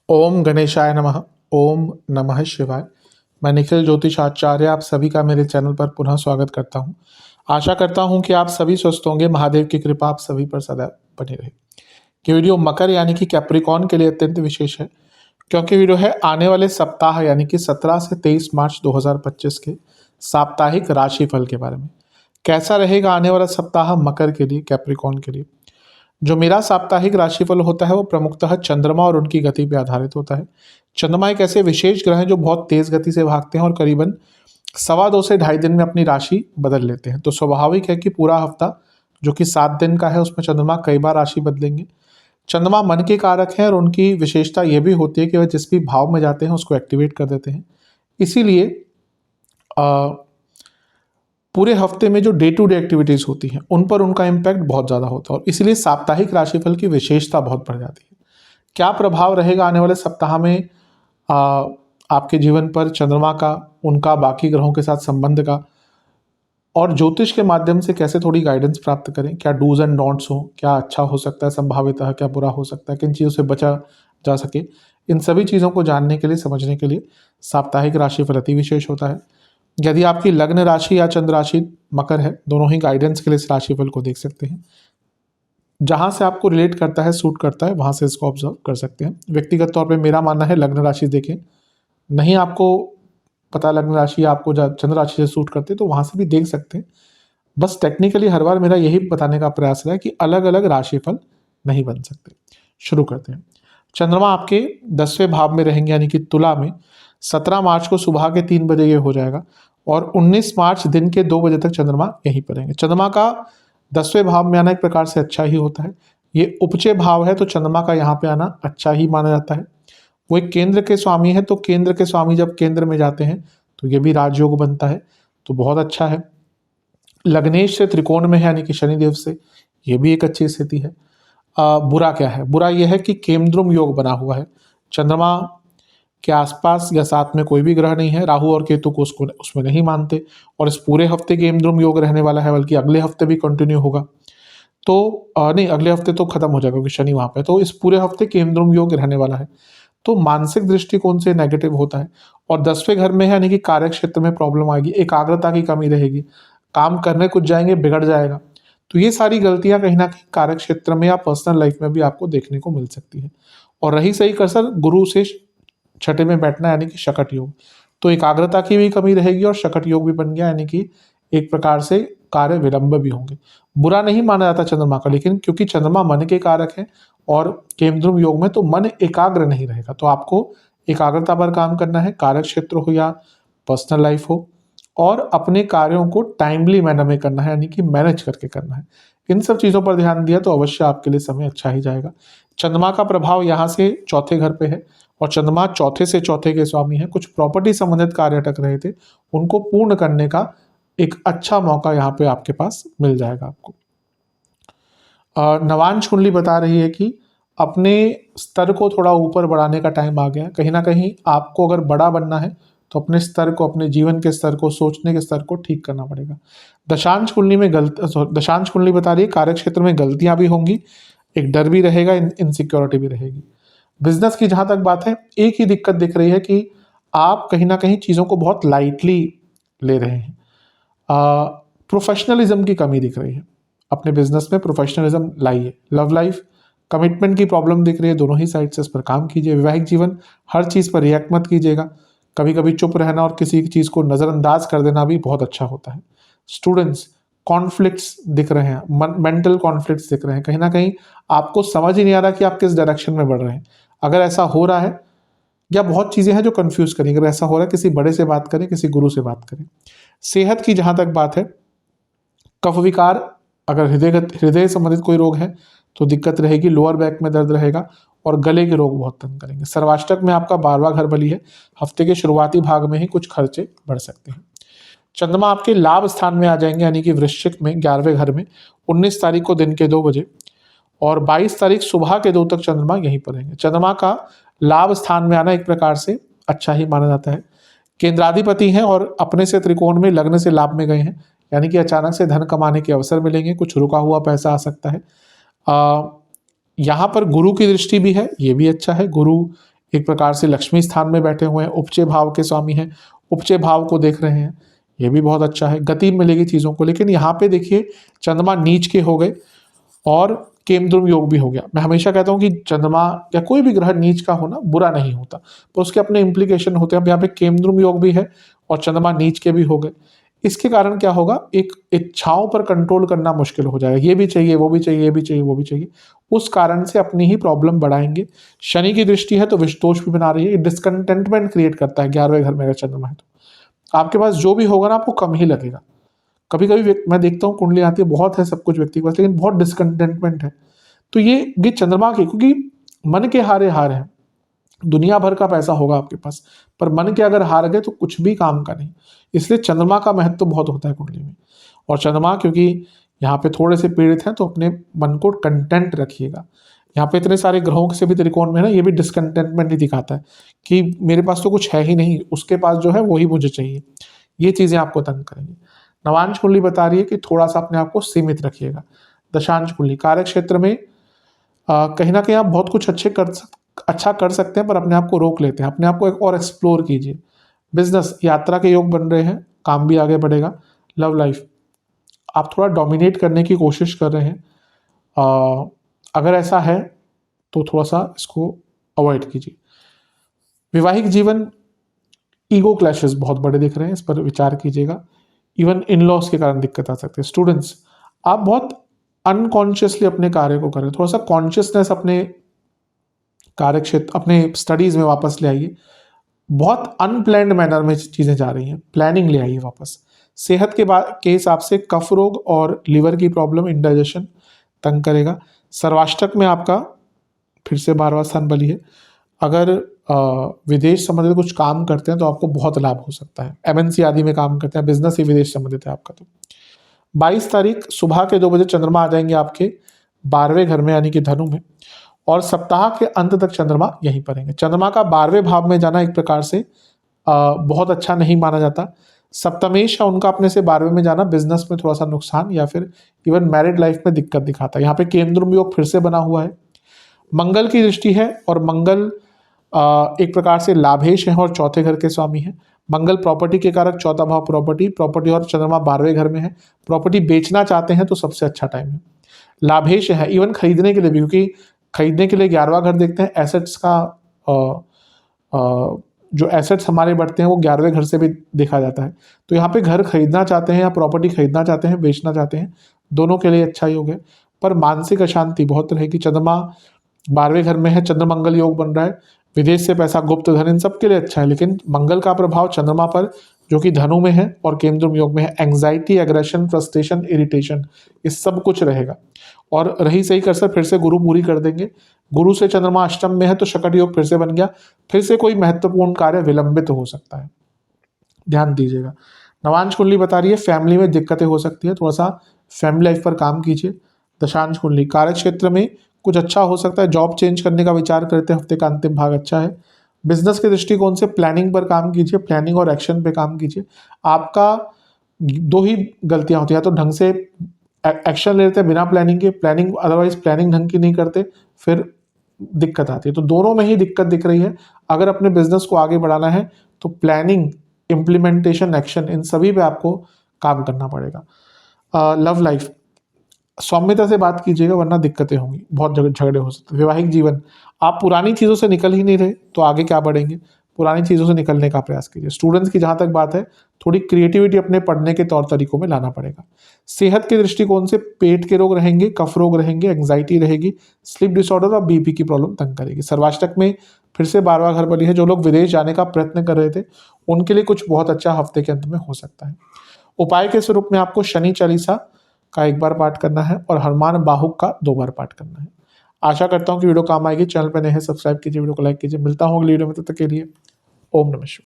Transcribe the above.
ओम गणेशाय नमः। ओम नमः शिवाय। मैं निखिल ज्योतिष आचार्य आप सभी का मेरे चैनल पर पुनः स्वागत करता हूं। आशा करता हूं कि आप सभी स्वस्थ होंगे। महादेव की कृपा आप सभी पर सदैव बनी रहे। ये वीडियो मकर यानी कि कैप्रिकॉर्न के लिए अत्यंत विशेष है, क्योंकि वीडियो है आने वाले सप्ताह यानी कि 17 से 23 मार्च 2025 के साप्ताहिक राशिफल के बारे में। कैसा रहेगा आने वाला सप्ताह मकर के लिए, कैप्रिकॉर्न के लिए। जो मेरा साप्ताहिक राशिफल होता है वो प्रमुखतः चंद्रमा और उनकी गति पर आधारित होता है। चंद्रमा एक ऐसे विशेष ग्रह हैं जो बहुत तेज गति से भागते हैं और करीबन 2.25 से 2.5 दिन में अपनी राशि बदल लेते हैं। तो स्वाभाविक है कि पूरा हफ्ता जो कि 7 दिन का है उसमें चंद्रमा कई बार राशि बदलेंगे। चंद्रमा मन के कारक हैं और उनकी विशेषता यह भी होती है कि वह जिस भी भाव में जाते हैं उसको एक्टिवेट कर देते हैं। इसीलिए पूरे हफ्ते में जो डे टू डे एक्टिविटीज होती हैं उन पर उनका इम्पैक्ट बहुत ज़्यादा होता है और इसलिए साप्ताहिक राशिफल की विशेषता बहुत बढ़ जाती है। क्या प्रभाव रहेगा आने वाले सप्ताह में आपके जीवन पर चंद्रमा का, उनका बाकी ग्रहों के साथ संबंध का, और ज्योतिष के माध्यम से कैसे थोड़ी गाइडेंस प्राप्त करें। क्या डूज एंड डोंट्स हो, क्या अच्छा हो सकता है संभावितः, क्या बुरा हो सकता है, किन चीज़ों से बचा जा सके, इन सभी चीज़ों को जानने के लिए, समझने के लिए साप्ताहिक राशिफल अति विशेष होता है। यदि आपकी लग्न राशि या चंद्र राशि मकर है, दोनों ही गाइडेंस के लिए इस राशिफल को देख सकते हैं। जहां से आपको रिलेट करता है, सूट करता है, वहां से इसको ऑब्जर्व कर सकते हैं। व्यक्तिगत तौर पे मेरा मानना है लग्न राशि देखें। नहीं आपको पता लग्न राशि आपको चंद्र राशि से सूट करते तो वहां से भी देख सकते हैं। बस टेक्निकली हर बार मेरा यही बताने का प्रयास रहा है कि अलग अलग राशिफल नहीं बन सकते। शुरू करते हैं। चंद्रमा आपके 10वें भाव में रहेंगे यानी कि तुला में। 17 मार्च को सुबह के 3 बजे ये हो जाएगा और 19 मार्च दिन के 2 बजे तक चंद्रमा यहीं पर रहेंगे। चंद्रमा का 10वें भाव में आना एक प्रकार से अच्छा ही होता है। ये उपचे भाव है तो चंद्रमा का यहाँ पे आना अच्छा ही माना जाता है। वो एक केंद्र के स्वामी है तो केंद्र के स्वामी जब केंद्र में जाते हैं तो ये भी राजयोग बनता है, तो बहुत अच्छा है। लग्नेश से त्रिकोण में है यानी कि शनिदेव से, ये भी एक अच्छी स्थिति है। बुरा क्या है? बुरा यह है कि केमद्रुम योग बना हुआ है। चंद्रमा के आसपास या साथ में कोई भी ग्रह नहीं है। राहु और केतु को उसमें नहीं मानते और इस पूरे हफ्ते केमद्रुम योग रहने वाला है, बल्कि अगले हफ्ते भी कंटिन्यू होगा। तो नहीं, अगले हफ्ते तो खत्म हो जाएगा क्योंकि शनि वहां पे, तो इस पूरे हफ्ते केमद्रुम योग रहने वाला है। तो मानसिक दृष्टिकोण से नेगेटिव होता है और 10वें घर में है यानी कि कार्य क्षेत्र में प्रॉब्लम आएगी, एकाग्रता की कमी रहेगी, काम करने कुछ जाएंगे बिगड़ जाएगा। तो ये सारी गलतियां कहीं ना कहीं कार्य क्षेत्र में या पर्सनल लाइफ में भी आपको देखने को मिल सकती है। और रही सही कसर गुरु से छठे में बैठना यानी कि शकट योग, तो एकाग्रता की भी कमी रहेगी और शकट योग भी बन गया यानी कि एक प्रकार से कार्य विलंब भी होंगे। बुरा नहीं माना जाता चंद्रमा का, लेकिन क्योंकि चंद्रमा मन के कारक है और केमद्रुम योग में तो मन एकाग्र नहीं रहेगा, तो आपको एकाग्रता पर काम करना है, कार्य क्षेत्र हो या पर्सनल लाइफ हो, और अपने कार्यों को टाइमली मैनर में करना है यानी कि मैनेज करके करना है। इन सब चीज़ों पर ध्यान दिया तो अवश्य आपके लिए समय अच्छा ही जाएगा। चंद्रमा का प्रभाव यहाँ से चौथे घर पे है और चंद्रमा चौथे से चौथे के स्वामी है। कुछ प्रॉपर्टी संबंधित कार्य अटक रहे थे, उनको पूर्ण करने का एक अच्छा मौका यहाँ पे आपके पास मिल जाएगा आपको। नवांश कुंडली बता रही है कि अपने स्तर को थोड़ा ऊपर बढ़ाने का टाइम आ गया है। कहीं ना कहीं आपको अगर बड़ा बनना है तो अपने स्तर को, अपने जीवन के स्तर को, सोचने के स्तर को ठीक करना पड़ेगा। दशांश कुंडली में दशांश कुंडली बता रही है कार्य क्षेत्र में गलतियां भी होंगी, एक डर भी रहेगा, इनसिक्योरिटी भी रहेगी। बिजनेस की जहां तक बात है, एक ही दिक्कत दिख रही है कि आप कहीं ना कहीं चीज़ों को बहुत लाइटली ले रहे हैं। प्रोफेशनलिज्म की कमी दिख रही है। अपने बिजनेस में प्रोफेशनलिज्म लाइए। लव लाइफ, कमिटमेंट की प्रॉब्लम दिख रही है, दोनों ही साइड से इस पर काम कीजिए। वैवाहिक जीवन, हर चीज़ पर रिएक्ट मत कीजिएगा। कभी कभी चुप रहना और किसी चीज़ को नज़रअंदाज कर देना भी बहुत अच्छा होता है। स्टूडेंट्स, कॉन्फ्लिक्ट्स दिख रहे हैं, मेंटल कॉन्फ्लिक्ट्स दिख रहे हैं। कहीं ना कहीं आपको समझ ही नहीं आ रहा कि आप किस डायरेक्शन में बढ़ रहे हैं। अगर ऐसा हो रहा है, या बहुत चीज़ें हैं जो कंफ्यूज करें, अगर ऐसा हो रहा है किसी बड़े से बात करें, किसी गुरु से बात करें। सेहत की जहाँ तक बात है, कफ विकार, अगर हृदय संबंधित कोई रोग है तो दिक्कत रहेगी। लोअर बैक में दर्द रहेगा और गले के रोग बहुत तंग करेंगे। सर्वाष्टक में आपका 12वां घर बली है, हफ्ते के शुरुआती भाग में ही कुछ खर्चे बढ़ सकते हैं। चंद्रमा आपके लाभ स्थान में आ जाएंगे यानी कि वृश्चिक में 11वें घर में 19 तारीख को दिन के 2 बजे और 22 तारीख सुबह के 2 तक चंद्रमा यहीं पर रहेंगे। चंद्रमा का लाभ स्थान में आना एक प्रकार से अच्छा ही माना जाता है। केंद्राधिपति हैं और अपने से त्रिकोण में, लग्न से लाभ में गए हैं, यानी कि अचानक से धन कमाने के अवसर मिलेंगे, कुछ रुका हुआ पैसा आ सकता है। यहाँ पर गुरु की दृष्टि भी है, ये भी अच्छा है। गुरु एक प्रकार से लक्ष्मी स्थान में बैठे हुए हैं, उपचय भाव के स्वामी हैं, उपचय भाव को देख रहे हैं, ये भी बहुत अच्छा है, गति मिलेगी चीज़ों को। लेकिन यहाँ पे देखिए चंद्रमा नीच के हो गए और केमद्रुम योग भी हो गया। मैं हमेशा कहता हूँ कि चंद्रमा या कोई भी ग्रह नीच का होना बुरा नहीं होता, पर उसके अपने इम्प्लीकेशन होते हैं। अब यहाँ पे केमद्रुम योग भी है और चंद्रमा नीच के भी हो गए। इसके कारण क्या होगा, एक इच्छाओं पर कंट्रोल करना मुश्किल हो जाएगा, ये भी चाहिए, वो भी चाहिए, ये भी चाहिए, वो भी चाहिए। उस कारण से अपनी ही प्रॉब्लम बढ़ाएंगे। शनि की दृष्टि है तो विषदोष भी बना रही है, डिस्कंटेंटमेंट क्रिएट करता है 11वें घर में अगर चंद्रमा है तो आपके पास जो भी होगा ना आपको कम ही लगेगा। कभी कभी मैं देखता हूँ कुंडली आती है, बहुत है सब कुछ व्यक्ति के पास, लेकिन बहुत डिस्कंटेंटमेंट है। तो ये चंद्रमा की, क्योंकि मन के हारे हार है। दुनिया भर का पैसा होगा आपके पास, पर मन के अगर हार गए तो कुछ भी काम का नहीं। इसलिए चंद्रमा का महत्व बहुत होता है कुंडली में। और चंद्रमा क्योंकि यहाँ पे थोड़े से पीड़ित हैं तो अपने मन को कंटेंट रखिएगा। यहाँ पे इतने सारे ग्रहों से भी त्रिकोण में ना, ये भी डिस्कंटेंटमेंट ही दिखाता है कि मेरे पास तो कुछ है ही नहीं, उसके पास जो है वही मुझे चाहिए। ये चीज़ें आपको तंग करेंगी। नवांश कुंडली बता रही है कि थोड़ा सा अपने आप को सीमित रखिएगा। दशांश कुंडली कार्य क्षेत्र में कहीं ना कहीं आप बहुत कुछ अच्छा कर सकते हैं, पर अपने आप को रोक लेते हैं। अपने आप को एक और एक्सप्लोर कीजिए। बिजनेस यात्रा के योग बन रहे हैं, काम भी आगे बढ़ेगा। लव लाइफ आप थोड़ा डोमिनेट करने की कोशिश कर रहे हैं, अगर ऐसा है तो थोड़ा सा इसको अवॉइड कीजिए। वैवाहिक जीवन ईगो क्लैशेस बहुत बड़े दिख रहे हैं, इस पर विचार कीजिएगा। इवन इन लॉस के कारण दिक्कत आ सकती है। स्टूडेंट्स आप बहुत अनकॉन्शियसली अपने कार्य को कर रहे हैं, थोड़ा सा कॉन्शियसनेस अपने कार्य क्षेत्र, अपने स्टडीज में वापस ले आइए। बहुत अनप्लैंड मैनर में चीज़ें जा रही हैं, प्लानिंग ले आइए वापस। सेहत के हिसाब से कफ रोग और लिवर की प्रॉब्लम, इंडाइजेशन तंग करेगा। सर्वाष्टक में आपका फिर से 12वां स्थान बली है। अगर विदेश संबंधित कुछ काम करते हैं तो आपको बहुत लाभ हो सकता है। एमएनसी आदि में काम करते हैं, बिजनेस ही विदेश संबंधित है आपका। तो 22 तारीख सुबह के 2 बजे चंद्रमा आ जाएंगे आपके 12वें घर में यानी कि धनु में, और सप्ताह के अंत तक चंद्रमा यहीं पर रहेंगे। चंद्रमा का 12वें भाव में जाना एक प्रकार से बहुत अच्छा नहीं माना जाता। सप्तमेश है उनका अपने से 12वें में जाना बिजनेस में थोड़ा सा नुकसान या फिर इवन मैरिड लाइफ में दिक्कत दिखाता है। यहाँ पे केंद्रुम योग फिर से बना हुआ है, मंगल की दृष्टि है और मंगल एक प्रकार से लाभेश है और चौथे घर के स्वामी है। मंगल प्रॉपर्टी के कारक, चौथा भाव प्रॉपर्टी और चंद्रमा 12वें घर में है। प्रॉपर्टी बेचना चाहते हैं तो सबसे अच्छा टाइम है। लाभेश है इवन खरीदने के लिए भी, क्योंकि खरीदने के लिए 11वां घर देखते हैं। एसेट्स का जो एसेट्स हमारे बढ़ते हैं वो 11वें घर से भी देखा जाता है। तो यहाँ पे घर खरीदना चाहते हैं या प्रॉपर्टी खरीदना चाहते हैं, बेचना चाहते हैं, दोनों के लिए अच्छा योग है। पर मानसिक अशांति बहुत रहेगी। चंद्रमा 12वें घर में है, चंद्र मंगल योग बन रहा है। विदेश से पैसा, गुप्त धन, इन सब के लिए अच्छा है। लेकिन मंगल का प्रभाव चंद्रमा पर जो कि धनु में है और केंद्रुम योग में है, एंग्जाइटी, एग्रेशन, फ्रस्ट्रेशन, इरिटेशन, ये सब कुछ रहेगा। और रही सही कसर फिर से गुरु पूरी कर देंगे। गुरु से चंद्रमा अष्टम में है तो शकट योग फिर से बन गया। फिर से कोई महत्वपूर्ण कार्य विलंबित हो सकता है, ध्यान दीजिएगा। नवांश कुंडली बता रही है फैमिली में दिक्कतें हो सकती है, थोड़ा सा फैमिली लाइफ पर काम कीजिए। दशांश कुंडली कार्य क्षेत्र में कुछ अच्छा हो सकता है, जॉब चेंज करने का विचार करते हैं, हफ्ते का अंतिम भाग अच्छा है। बिजनेस के दृष्टिकोण से प्लानिंग पर काम कीजिए, प्लानिंग और एक्शन पे काम कीजिए। आपका 2 ही गलतियां होती है, तो ढंग से एक्शन ले लेते हैं बिना प्लानिंग के, प्लानिंग अदरवाइज प्लानिंग ढंग की नहीं करते, फिर दिक्कत आती है। तो दोनों में ही दिक्कत दिख रही है। अगर अपने बिजनेस को आगे बढ़ाना है तो प्लानिंग, इम्प्लीमेंटेशन, एक्शन, इन सभी पे आपको काम करना पड़ेगा। लव लाइफ सौम्यता से बात कीजिएगा वरना दिक्कतें होंगी, बहुत झगड़े हो सकते हैं। वैवाहिक जीवन आप पुरानी चीज़ों से निकल ही नहीं रहे तो आगे क्या बढ़ेंगे, पुरानी चीज़ों से निकलने का प्रयास कीजिए। स्टूडेंट्स की जहाँ तक बात है, थोड़ी क्रिएटिविटी अपने पढ़ने के तौर तरीकों में लाना पड़ेगा। सेहत के दृष्टिकोण से पेट के रोग रहेंगे, कफ रोग रहेंगे, एंग्जाइटी रहेगी, स्लीप डिसऑर्डर और बीपी की प्रॉब्लम तंग करेगी। सर्वाष्टक में फिर से 12वां घर बनी है। जो लोग विदेश जाने का प्रयत्न कर रहे थे उनके लिए कुछ बहुत अच्छा हफ्ते के अंत में हो सकता है। उपाय के स्वरूप में आपको शनि चालीसा का 1 बार पाठ करना है और हनुमान बाहुक का 2 बार पाठ करना है। आशा करता हूँ कि वीडियो काम आएगी। चैनल पर नए हैं सब्सक्राइब कीजिए, वीडियो को लाइक कीजिए। मिलता हूँ अगली वीडियो में, तब तक के लिए ओम नमः शिवाय।